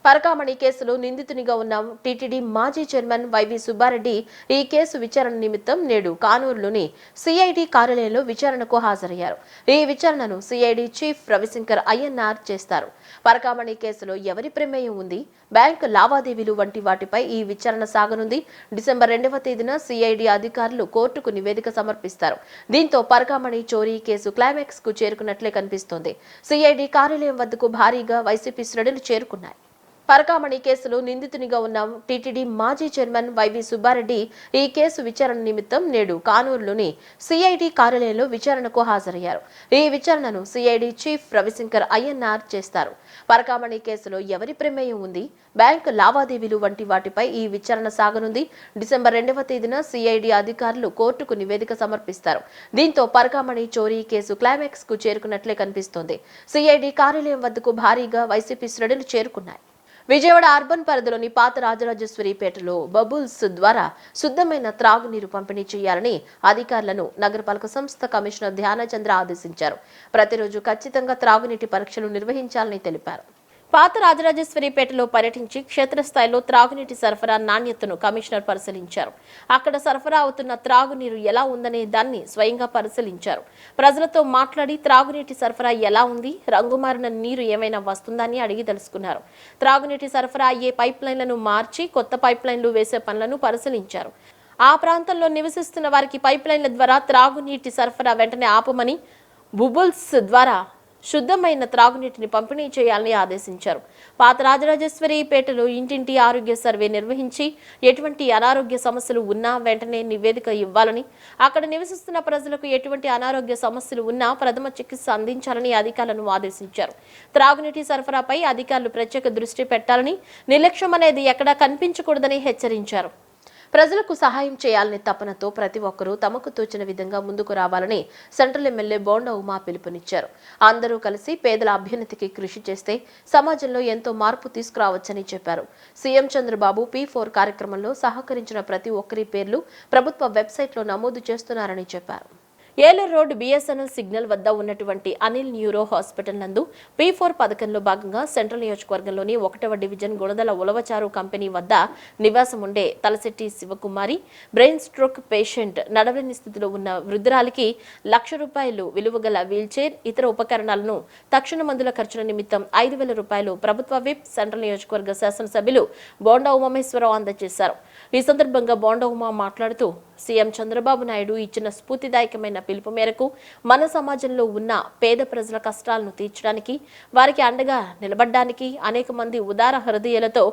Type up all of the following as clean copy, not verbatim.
పరకామణి కేసులో నిందితునిగా ఉన్న టీటీడీ మాజీ చైర్మన్ వైవి సుబ్బారెడ్డి ఈ కేసు విచారణ నిమిత్తం నేడు కానూరులోని సిఐడి కార్యాలయంలో విచారణకు హాజరయ్యారు. ఈ విచారణను సిఐడి చీఫ్ రవిశంకర్ అయ్యన్నార్ చేస్తారు. పరకామణి కేసులో ఎవరి ప్రమేయం ఉంది, బ్యాంకు లావాదేవీలు వంటి వాటిపై ఈ విచారణ సాగనుంది. డిసెంబర్ 2వ తేదీన సిఐడి అధికారులు కోర్టుకు నివేదిక సమర్పిస్తారు. దీంతో పరకామణి చోరీ కేసు క్లైమాక్స్ కు చేరుకున్నట్లే కనిపిస్తోంది. సిఐడి కార్యాలయం వద్దకు భారీగా వైసీపీ శ్రేణులు చేరుకున్నాయి. పరకామణి కేసులో నిందితునిగా ఉన్న టీటీడీ మాజీ చైర్మన్ వైవి సుబ్బారెడ్డి ఈ కేసు విచారణ నిమిత్తం నేడు కానూరులోని సిఐడి కార్యాలయంలో విచారణకు హాజరయ్యారు. ఈ విచారణను సిఐడి చీఫ్ రవిశంకర్ అయ్యన్నార్ చేస్తారు. పరకామణి కేసులో ఎవరి ప్రమేయం ఉంది, బ్యాంకు లావాదేవీలు వంటి వాటిపై ఈ విచారణ సాగనుంది. డిసెంబర్ 2వ తేదీన సిఐడి అధికారులు కోర్టుకు నివేదిక సమర్పిస్తారు. దీంతో పరకామణి చోరీ కేసు క్లైమాక్స్ కు చేరుకున్నట్లే కనిపిస్తోంది. సిఐడి కార్యాలయం వద్దకు భారీగా వైసీపీ శ్రేణులు చేరుకున్నాయి. విజయవాడ అర్బన్ పరిధిలోని పాత రాజరాజేశ్వరిపేటలో బబుల్స్ ద్వారా శుద్ధమైన త్రాగునీరు పంపిణీ చేయాలని అధికారులను నగరపాలక సంస్థ కమిషనర్ ధ్యానచంద్ర ఆదేశించారు. ప్రతిరోజు ఖచ్చితంగా త్రాగునీటి పరీక్షలు నిర్వహించాలని తెలిపారు. పాత రాజరాజేశ్వరిపేటలో పర్యటించి క్షేత్రస్థాయిలో త్రాగునీటి సరఫరా నాణ్యతను కమిషనర్ పరిశీలించారు. అక్కడ సరఫరా అవుతున్న త్రాగునీరు ఎలా ఉందనే దాన్ని స్వయంగా పరిశీలించారు. ప్రజలతో మాట్లాడి త్రాగునీటి సరఫరా ఎలా ఉంది, రంగుమారిన నీరు ఏమైనా వస్తుందని అడిగి తెలుసుకున్నారు. త్రాగునీటి సరఫరా అయ్యే పైప్ లైన్లను మార్చి కొత్త పైప్ లైన్లు వేసే పనులను పరిశీలించారు. ఆ ప్రాంతంలో నివసిస్తున్న వారికి పైప్ లైన్ల ద్వారా త్రాగునీటి సరఫరా వెంటనే ఆపమని, బుబుల్స్ ద్వారా శుద్ధమైన త్రాగునీటిని పంపిణీ చేయాలని ఆదేశించారు. పాత రాజరాజేశ్వరిపేటలో ఇంటింటి ఆరోగ్య సర్వే నిర్వహించి ఎటువంటి అనారోగ్య సమస్యలు ఉన్నా వెంటనే నివేదిక ఇవ్వాలని, అక్కడ నివసిస్తున్న ప్రజలకు ఎటువంటి అనారోగ్య సమస్యలు ఉన్నా ప్రథమ చికిత్స అందించాలని అధికారులను ఆదేశించారు. త్రాగునీటి సరఫరాపై అధికారులు ప్రత్యేక దృష్టి పెట్టాలని, నిర్లక్ష్యం అనేది ఎక్కడా కనిపించకూడదని హెచ్చరించారు. ప్రజలకు సహాయం చేయాలనే తపనతో ప్రతి ఒక్కరూ తమకు తోచిన విధంగా ముందుకు రావాలని సెంట్రల్ ఎమ్మెల్యే బోండా ఉమా పిలుపునిచ్చారు. అందరూ కలిసి పేదల అభ్యున్నతికి కృషి చేస్తే సమాజంలో ఎంతో మార్పు తీసుకురావచ్చని చెప్పారు. సీఎం చంద్రబాబు P4 కార్యక్రమంలో సహకరించిన ప్రతి ఒక్కరి పేర్లు ప్రభుత్వ వెబ్సైట్లో నమోదు చేస్తున్నారని చెప్పారు. ఏలూరు రోడ్ BSNL సిగ్నల్ వద్ద ఉన్నటువంటి అనిల్ న్యూరో హాస్పిటల్ నందు P4 పథకంలో భాగంగా సెంట్రల్ నియోజకవర్గంలోని 1వ డివిజన్ గుణదల ఉలవచారు కంపెనీ వద్ద నివాసం ఉండే తలశెట్టి శివకుమారి బ్రెయిన్ స్ట్రోక్ పేషెంట్ నడవలేని స్థితిలో ఉన్న వృద్ధురాలికి ₹1,00,000 విలువగల వీల్చైర్, ఇతర ఉపకరణాలను తక్షణ మందుల ఖర్చుల నిమిత్తం ₹5,000 ప్రభుత్వ విప్ సెంట్రల్ నియోజకవర్గ శాసనసభ్యులు బోండా ఉమామేశ్వరరావు అందజేశారు. ఈ సందర్భంగా బోండా ఉమా మాట్లాడుతూ సీఎం చంద్రబాబు నాయుడు ఇచ్చిన స్ఫూర్తిదాయకమైన పిలుపు మేరకు మన సమాజంలో ఉన్న పేద ప్రజల కష్టాలను తీర్చడానికి, వారికి అండగా నిలబడడానికి అనేక మంది ఉదార హృదయాలతో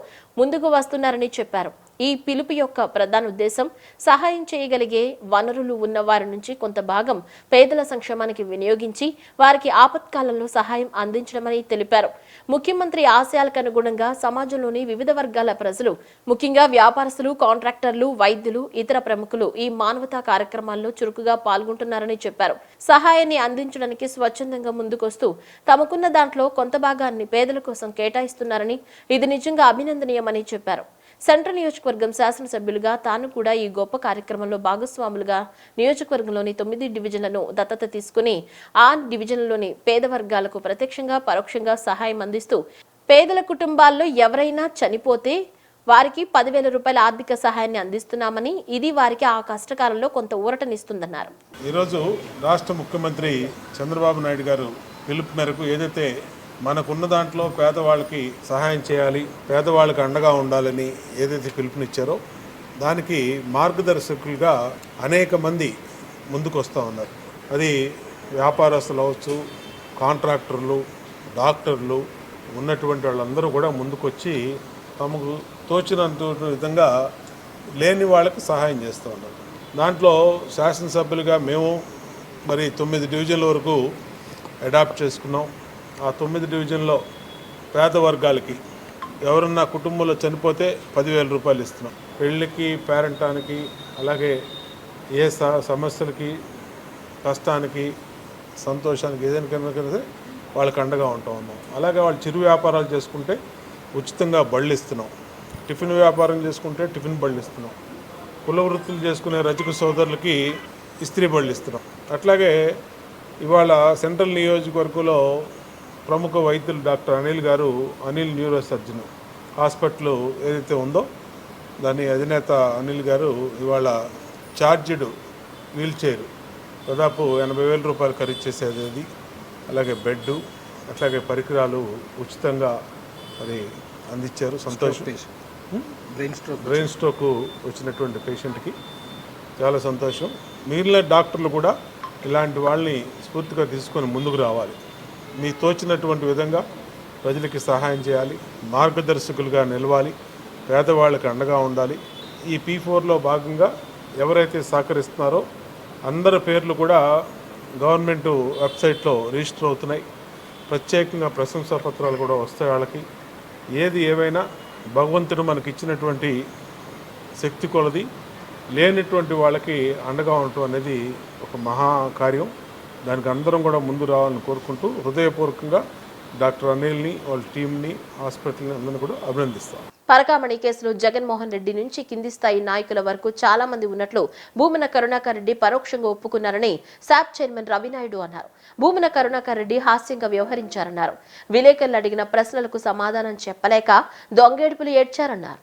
ముందుకు వస్తున్నారని చెప్పారు. ఈ పిలుపు యొక్క ప్రధాన ఉద్దేశం సహాయం చేయగలిగే వనరులు ఉన్న వారి నుంచి కొంత భాగం పేదల సంక్షేమానికి వినియోగించి వారికి ఆపత్కాలంలో సహాయం అందించడమని తెలిపారు. ముఖ్యమంత్రి ఆశయాలకు అనుగుణంగా సమాజంలోని వివిధ వర్గాల ప్రజలు, ముఖ్యంగా వ్యాపారస్తులు, కాంట్రాక్టర్లు, వైద్యులు, ఇతర ప్రముఖులు ఈ మానవతా కార్యక్రమాల్లో చురుకుగా పాల్గొంటున్నారని చెప్పారు. సహాయాన్ని అందించడానికి స్వచ్ఛందంగా ముందుకొస్తూ తమకున్న దాంట్లో కొంత భాగాన్ని పేదల కోసం కేటాయిస్తున్నారని, ఇది నిజంగా అభినందనీయమని చెప్పారు. సెంట్రల్ నియోజకవర్గం శాసనసభ్యులుగా తాను కూడా ఈ గొప్ప కార్యక్రమంలో భాగస్వాములుగా నియోజకవర్గంలోని 9 డివిజన్లను దత్తత తీసుకుని ఆ డివిజన్లలోని పేద వర్గాలకు ప్రత్యక్షంగా పరోక్షంగా సహాయం అందిస్తూ పేదల కుటుంబాల్లో ఎవరైనా చనిపోతే వారికి ₹10,000 ఆర్థిక సహాయాన్ని అందిస్తున్నామని, ఇది వారికి ఆ కష్టకాలంలో కొంత ఊరటనిస్తుందన్నారు. ఈరోజు రాష్ట్ర ముఖ్యమంత్రి చంద్రబాబు నాయుడు గారు పిలుపు మేరకు ఏదైతే మనకున్న దాంట్లో పేదవాళ్ళకి సహాయం చేయాలి, పేదవాళ్ళకి అండగా ఉండాలని ఏదైతే పిలుపునిచ్చారో దానికి మార్గదర్శకులుగా అనేక మంది ముందుకు వస్తూ ఉన్నారు. అది వ్యాపారస్తులు అవ్వచ్చు, కాంట్రాక్టర్లు, డాక్టర్లు, ఉన్నటువంటి వాళ్ళందరూ కూడా ముందుకొచ్చి తమకు తోచినంత విధంగా లేని వాళ్ళకి సహాయం చేస్తూ ఉన్నారు. దాంట్లో శాసనసభ్యులుగా మేము మరి 9 డివిజన్ల వరకు అడాప్ట్ చేసుకున్నాం. ఆ 9 డివిజన్లో పేద వర్గాలకి ఎవరన్నా కుటుంబంలో చనిపోతే ₹10,000 ఇస్తున్నాం. పెళ్ళికి, పేరెంటానికి, అలాగే ఏ సమస్యలకి, కష్టానికి, సంతోషానికి ఏదైనా వాళ్ళకి అండగా ఉంటూ ఉన్నాం. అలాగే వాళ్ళు చిరు వ్యాపారాలు చేసుకుంటే ఉచితంగా బళ్ళు ఇస్తున్నాం. టిఫిన్ వ్యాపారం చేసుకుంటే టిఫిన్ బళ్ళు ఇస్తున్నాం. కుల వృత్తులు చేసుకునే రజక సోదరులకి ఇస్త్రీ బళ్ళు ఇస్తున్నాం. అట్లాగే ఇవాళ సెంట్రల్ నియోజకవర్గంలో ప్రముఖ వైద్యులు డాక్టర్ అనిల్ గారు, అనిల్ న్యూరో సర్జన్, హాస్పిటల్ ఏదైతే ఉందో దాని అధినేత అనిల్ గారు ఇవాళ ఛార్జ్డ్ వీల్ చైర్ దాదాపు 80,000 రూపాయలు ఖరీదు చేసేది అది, అలాగే బెడ్, అట్లాగే పరికరాలు ఉచితంగా మరి అందించారు. సంతోషం. బ్రెయిన్ స్ట్రోక్ వచ్చినటువంటి పేషెంట్కి చాలా సంతోషం. మిగిలిన డాక్టర్లు కూడా ఇలాంటి వాళ్ళని స్ఫూర్తిగా తీసుకొని ముందుకు రావాలి. మీ తోచినటువంటి విధంగా ప్రజలకి సహాయం చేయాలి, మార్గదర్శకులుగా నిలవాలి, పేదవాళ్ళకి అండగా ఉండాలి. ఈ P4లో భాగంగా ఎవరైతే సహకరిస్తున్నారో అందరి పేర్లు కూడా గవర్నమెంట్ వెబ్సైట్లో రిజిస్టర్ అవుతున్నాయి. ప్రత్యేకంగా ప్రశంసా పత్రాలు కూడా వస్తాయి వాళ్ళకి. ఏది ఏమైనా భగవంతుడు మనకి ఇచ్చినటువంటి శక్తి కొలది లేనటువంటి వాళ్ళకి అండగా ఉండటం అనేది ఒక మహాకార్యం. దానికి అందరం కూడా ముందు రావాలని కోరుకుంటూ హృదయపూర్వకంగా డాక్టర్ అనిల్ని, వాళ్ళ టీంని, హాస్పిటల్ని అందరినీ కూడా అభినందిస్తాం. పరకామణి కేసులో జగన్మోహన్ రెడ్డి నుంచి కింది స్థాయి నాయకుల వరకు చాలా మంది ఉన్నట్లు భూమన కరుణాకర్ రెడ్డి పరోక్షంగా ఒప్పుకున్నారని శాప్ చైర్మన్ రవినాయుడు అన్నారు. భూమన కరుణాకర్ రెడ్డి హాస్యంగా వ్యవహరించారన్నారు. విలేకరులు అడిగిన ప్రశ్నలకు సమాధానం చెప్పలేక దొంగేడుపులు ఏడ్చారన్నారు.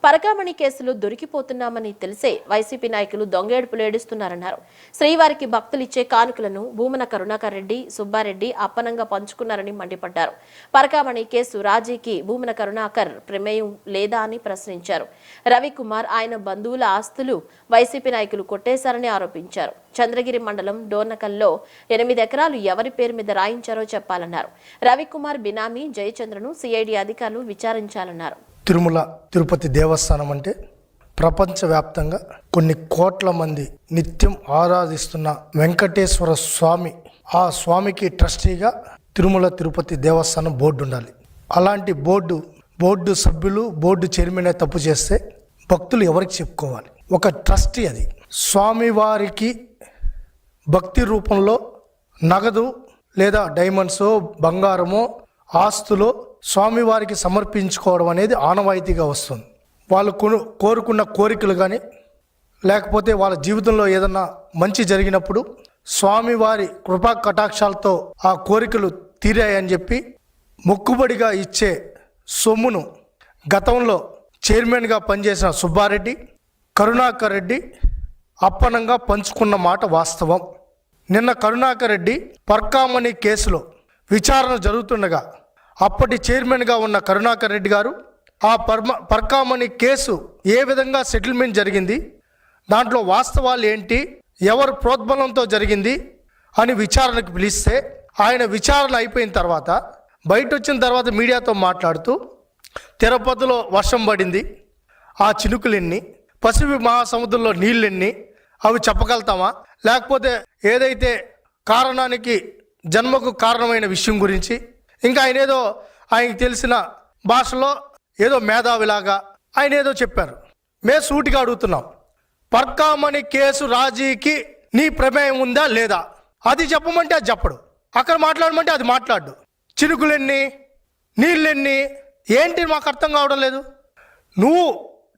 పరకామణి కేసులో దొరికిపోతున్నామని తెలిసే వైసీపీ నాయకులు దొంగేడుపులు ఏడుస్తున్నారన్నారు. శ్రీవారికి భక్తులిచ్చే కానుకలను భూమన కరుణాకర్ రెడ్డి, సుబ్బారెడ్డి అప్పనంగా పంచుకున్నారని మండిపడ్డారు. పరకామణి కేసు రాజీకి భూమన కరుణాకర్ ప్రమేయం లేదా అని ప్రశ్నించారు. రవికుమార్, ఆయన బంధువుల ఆస్తులు వైసీపీ నాయకులు కొట్టేశారని ఆరోపించారు. చంద్రగిరి మండలం డోర్నకల్లో 8 ఎకరాలు ఎవరి పేరు మీద రాయించారో చెప్పాలన్నారు. రవికుమార్ బినామీ జయచంద్రను సిఐడి అధికారులు విచారించాలన్నారు. తిరుమల తిరుపతి దేవస్థానం అంటే ప్రపంచవ్యాప్తంగా కొన్ని కోట్ల మంది నిత్యం ఆరాధిస్తున్న వెంకటేశ్వర స్వామి. ఆ స్వామికి ట్రస్టీగా తిరుమల తిరుపతి దేవస్థానం బోర్డు ఉండాలి. అలాంటి బోర్డు సభ్యులు, బోర్డు చైర్మన్ తప్పు చేస్తే భక్తులు ఎవరికి చెప్పుకోవాలి? ఒక ట్రస్టీ అది. స్వామివారికి భక్తి రూపంలో నగదు లేదా డైమండ్సో, బంగారమో, ఆస్తులో స్వామివారికి సమర్పించుకోవడం అనేది ఆనవాయితీగా వస్తుంది. వాళ్ళు కోరుకున్న కోరికలు కానీ లేకపోతే వాళ్ళ జీవితంలో ఏదన్నా మంచి జరిగినప్పుడు స్వామివారి కృపా కటాక్షాలతో ఆ కోరికలు తీరాయని చెప్పి మొక్కుబడిగా ఇచ్చే సొమ్మును గతంలో చైర్మన్గా పనిచేసిన సుబ్బారెడ్డి, కరుణాకర్ రెడ్డి అప్పనంగా పంచుకున్న మాట వాస్తవం. నిన్న కరుణాకర్ రెడ్డి పర్కామణి కేసులో విచారణ జరుగుతుండగా అప్పటి చైర్మన్గా ఉన్న కరుణాకర్ రెడ్డి గారు ఆ పర్కామణి కేసు ఏ విధంగా సెటిల్మెంట్ జరిగింది, దాంట్లో వాస్తవాలు ఏంటి, ఎవరు ప్రోద్బలంతో జరిగింది అని విచారణకు పిలిస్తే ఆయన విచారణ అయిపోయిన తర్వాత బయట వచ్చిన తర్వాత మీడియాతో మాట్లాడుతూ తిరుపతిలో వర్షం పడింది, ఆ చినుకులెన్ని, పసిఫిక్ మహాసముద్రంలో నీళ్ళెన్ని అవి చెప్పగలుగుతామా, లేకపోతే ఏదైతే కారణానికి జన్మకు కారణమైన విషయం గురించి ఇంకా ఆయన ఏదో ఆయనకి తెలిసిన భాషలో ఏదో మేధావిలాగా ఆయన ఏదో చెప్పారు. మేము సూటిగా అడుగుతున్నాం, పర్కామణి కేసు రాజీకి నీ ప్రమేయం ఉందా లేదా? అది చెప్పమంటే అది చెప్పడు, అక్కడ మాట్లాడమంటే అది మాట్లాడు. చినుకులెన్ని, నీళ్ళెన్ని ఏంటి మాకు అర్థం కావడం లేదు. నువ్వు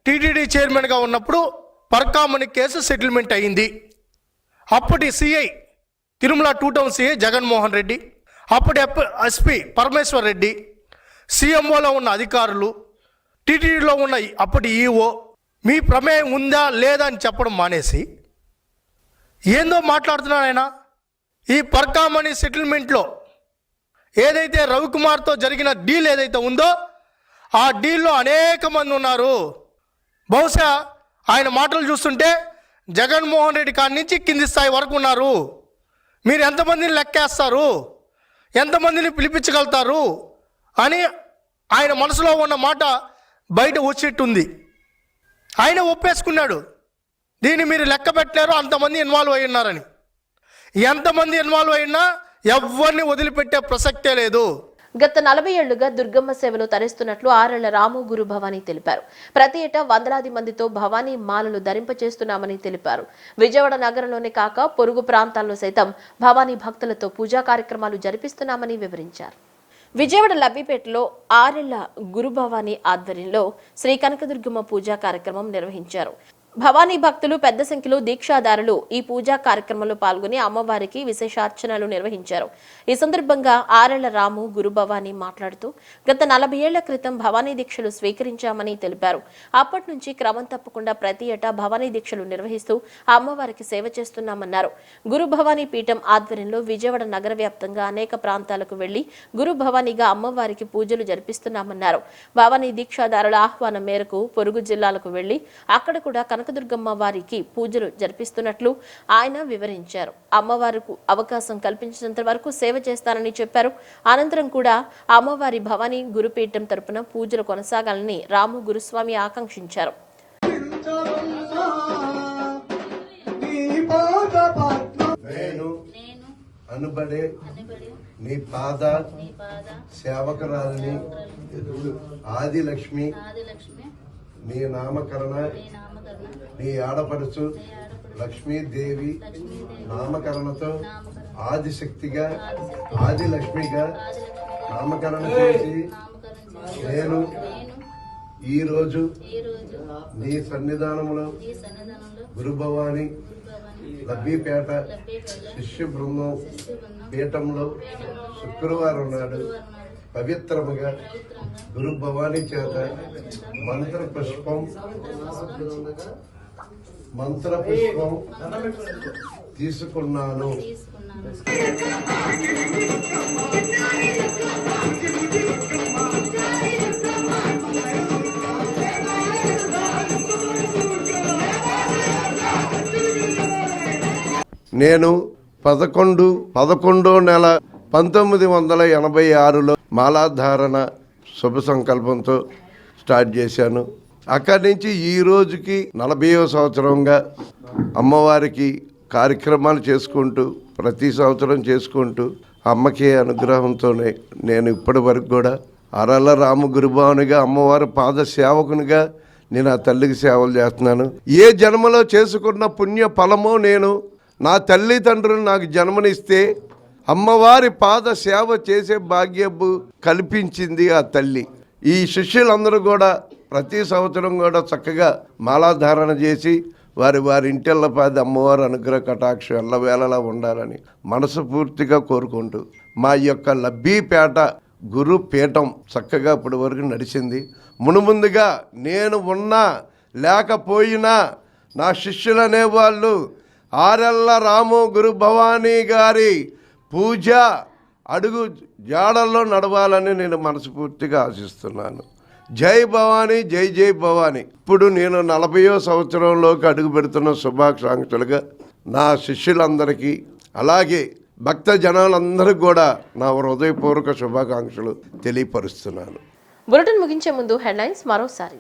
టీటీడీ చైర్మన్గా ఉన్నప్పుడు పర్కామణి కేసు సెటిల్మెంట్ అయ్యింది. అప్పటి CI Tirumala 2 town CI Jaganmohan Reddy, అప్పటి ఎస్పీ పరమేశ్వర్ రెడ్డి, సీఎంఓలో ఉన్న అధికారులు, టీటీడీలో ఉన్న అప్పటి ఈఓ మీ ప్రమేయం ఉందా లేదా అని చెప్పడం మానేసి ఏందో మాట్లాడుతున్నాడు ఆయన. ఈ పర్కామణి సెటిల్మెంట్లో ఏదైతే రవికుమార్తో జరిగిన డీల్ ఏదైతే ఉందో ఆ డీల్లో అనేక మంది ఉన్నారు. బహుశా ఆయన మాటలు చూస్తుంటే జగన్మోహన్ రెడ్డి కాడి నుంచి కింది స్థాయి వరకు ఉన్నారు. మీరు ఎంతమందిని లెక్కేస్తారు, ఎంతమందిని పిలిపించగలుగుతారు అని ఆయన మనసులో ఉన్న మాట బయట వచ్చేట్టుంది. ఆయన ఒప్పేసుకున్నాడు, దీన్ని మీరు లెక్క పెట్టలేరు, అంతమంది ఇన్వాల్వ్ అయి ఉన్నారని. ఎంతమంది ఇన్వాల్వ్ అయినా ఎవరిని వదిలిపెట్టే ప్రసక్తే లేదు. గత 40 ఏళ్లుగా దుర్గమ్మ సేవలో తరిస్తున్నట్లు ఆరేళ్ల రాము గురు భవానీ తెలిపారు. ప్రతి ఏటా వందలాది మందితో భవానీ మాలలు ధరింపచేస్తున్నామని తెలిపారు. విజయవాడ నగరంలోనే కాక పొరుగు ప్రాంతాల్లో సైతం భవానీ భక్తులతో పూజా కార్యక్రమాలు జరిపిస్తున్నామని వివరించారు. విజయవాడ లబ్బిపేటలో ఆరేళ్ల గురు భవానీ ఆధ్వర్యంలో శ్రీ కనకదుర్గమ్మ పూజా కార్యక్రమం నిర్వహించారు. భవానీ భక్తులు పెద్ద సంఖ్యలో దీక్షాదారులు ఈ పూజా కార్యక్రమంలో పాల్గొని అమ్మవారికి విశేషార్చనలు నిర్వహించారు. ఈ సందర్భంగా ఆరెళ్ల రాము గురు భవానీ మాట్లాడుతూ గత 40 ఏళ్ల క్రితం భవానీ దీక్షలు స్వీకరించామని తెలిపారు. అప్పటి నుంచి క్రమం తప్పకుండా ప్రతి ఏటా భవానీ దీక్షలు నిర్వహిస్తూ అమ్మవారికి సేవ చేస్తున్నామన్నారు. గురు భవానీ పీఠం ఆధ్వర్యంలో విజయవాడ నగర వ్యాప్తంగా అనేక ప్రాంతాలకు వెళ్లి గురు భవానీగా అమ్మవారికి పూజలు జరిపిస్తున్నామన్నారు. భవానీ దీక్షాదారుల ఆహ్వానం మేరకు పొరుగు జిల్లాలకు వెళ్లి అక్కడ కూడా కనకదుర్గమ్మ వారికి పూజలు జరిపిస్తున్నట్లు ఆయన వివరించారు. అమ్మవారికి అవకాశం కల్పించినంత వరకు సేవ చేస్తానని చెప్పారు. అనంతరం కూడా అమ్మవారి భవానీ గురుపీఠం తరపున పూజలు కొనసాగాలని రాము గురుస్వామి ఆకాంక్షించారు. అనుబడే నీ పాద సేవకురాలని ఆదిలక్ష్మి నీ నామకరణ నీ ఆడపడుచు లక్ష్మీదేవి నామకరణతో ఆదిశక్తిగా ఆదిలక్ష్మిగా నామకరణ చేసి నేను ఈరోజు నీ సన్నిధానంలో గురుభవాని లబ్బీపేట శిష్య బృందం పీఠంలో శుక్రవారం నాడు పవిత్రముగా గురు భవానీ చేత మంత్ర పుష్పం తీసుకున్నాను. నేను 11 నెల 1986లో మాలాధారణ శుభ సంకల్పంతో స్టార్ట్ చేశాను. అక్కడి నుంచి ఈ రోజుకి 40వ సంవత్సరంగా అమ్మవారికి కార్యక్రమాలు చేసుకుంటూ ప్రతి సంవత్సరం చేసుకుంటూ అమ్మకి అనుగ్రహంతోనే నేను ఇప్పటి వరకు కూడా అరల రాము గురుభావనిగా అమ్మవారి పాద సేవకునిగా నేను ఆ తల్లికి సేవలు చేస్తున్నాను. ఏ జన్మలో చేసుకున్న పుణ్య ఫలమో నేను నా తల్లిదండ్రులు నాకు జన్మనిస్తే అమ్మవారి పాద సేవ చేసే భాగ్యము కల్పించింది ఆ తల్లి. ఈ శిష్యులందరూ కూడా ప్రతి సంవత్సరం కూడా చక్కగా మాలాధారణ చేసి వారి ఇంటిల్లపాది అమ్మవారి అనుగ్రహ కటాక్షం ఎల్లవేళలా ఉండాలని మనస్ఫూర్తిగా కోరుకుంటూ మా యొక్క లబ్బీపేట గురు పీఠం చక్కగా ఇప్పటి వరకు నడిచింది. మునుముందుగా నేను ఉన్నా లేకపోయినా నా శిష్యులు అనేవాళ్ళు ఆరెళ్ల రాము గురు భవానీ గారి పూజ అడుగు జాడల్లో నడవాలని నేను మనస్ఫూర్తిగా ఆశిస్తున్నాను. జై భవానీ, జై జై భవానీ. ఇప్పుడు నేను 40వ సంవత్సరంలోకి అడుగు పెడుతున్న శుభాకాంక్షలుగా నా శిష్యులందరికీ అలాగే భక్త జనాలందరికీ కూడా నా హృదయపూర్వక శుభాకాంక్షలు తెలియపరుస్తున్నాను. బులెటిన్ ముగించే ముందు హెడ్లైన్స్ మరోసారి.